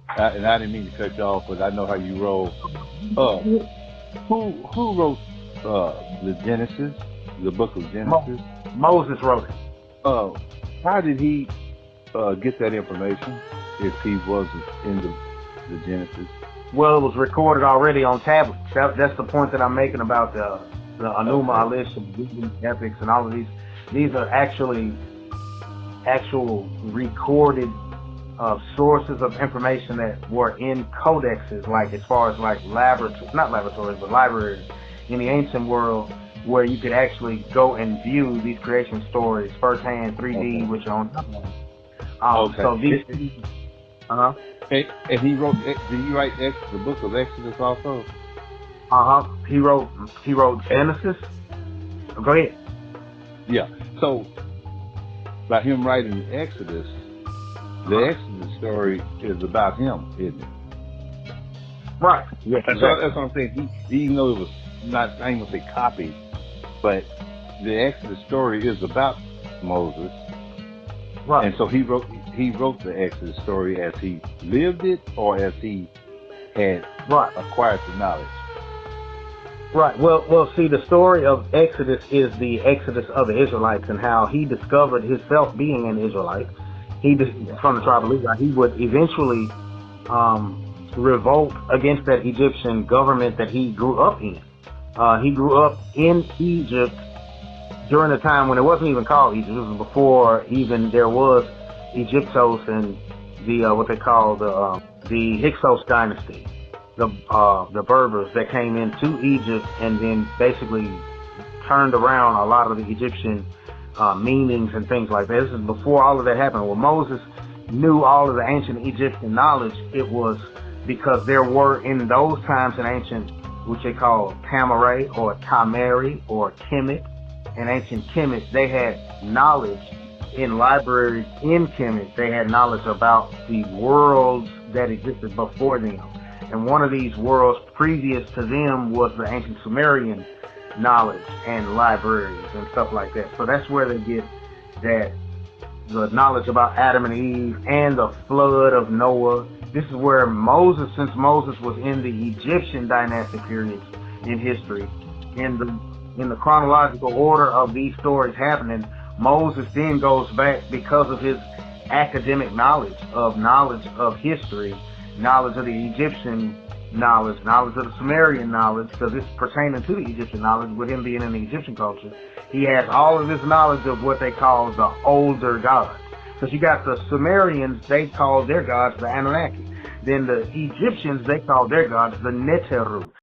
And I didn't mean to cut you off, but I know how you roll. Uh, who wrote the Genesis, the Book of Mo- Genesis? Moses wrote it. Uh, how did he get that information if he wasn't in the Genesis? Well, it was recorded already on tablets. That's the point that I'm making about the Enuma Okay. Elish and Wisdom epics and all of these. These are actually actual recorded sources of information that were in codexes, like as far as like laboratories, not laboratories, but libraries in the ancient world, where you could actually go and view these creation stories firsthand, 3D, Okay. with your own. Okay. So these, uh huh, And he wrote. Did he write the Book of Exodus also? he wrote Genesis. Go ahead. Yeah. So by him writing Exodus, Uh the huh. Exodus story is about him, isn't it? Right. Yes, exactly. That's what I'm saying. Even though it was not, I ain't gonna say copied, but the Exodus story is about Moses, Right. and so he wrote the Exodus story as he lived it, or as he had Right. acquired the knowledge. Right. Well. See, the story of Exodus is the Exodus of the Israelites and how he discovered himself being an Israelite. Yeah. From the tribe of Levi. He would eventually revolt against that Egyptian government that he grew up in. He grew up in Egypt during a time when it wasn't even called Egypt. It was before even there was Egyptos and the what they call the Hyksos dynasty, the Berbers that came into Egypt and then basically turned around a lot of the Egyptian meanings and things like that. This is before all of that happened. When Moses knew all of the ancient Egyptian knowledge, it was because there were in those times in ancient, which they call Tamaray or Tamari or Kemet, in ancient Kemet, they had knowledge in libraries in Kemet. They had knowledge about the worlds that existed before them. And one of these worlds previous to them was the ancient Sumerian knowledge and libraries and stuff like that. So that's where they get that the knowledge about Adam and Eve and the flood of Noah. This is where Moses, since Moses was in the Egyptian dynastic periods in history, in the chronological order of these stories happening, Moses then goes back because of his academic knowledge of history, knowledge of the Egyptian knowledge of the Sumerian knowledge, because it's pertaining to the Egyptian knowledge with him being in the Egyptian culture. He has all of this knowledge of what they call the older gods. Because you got the Sumerians, they call their gods the Anunnaki. Then the Egyptians, they call their gods the Neteru.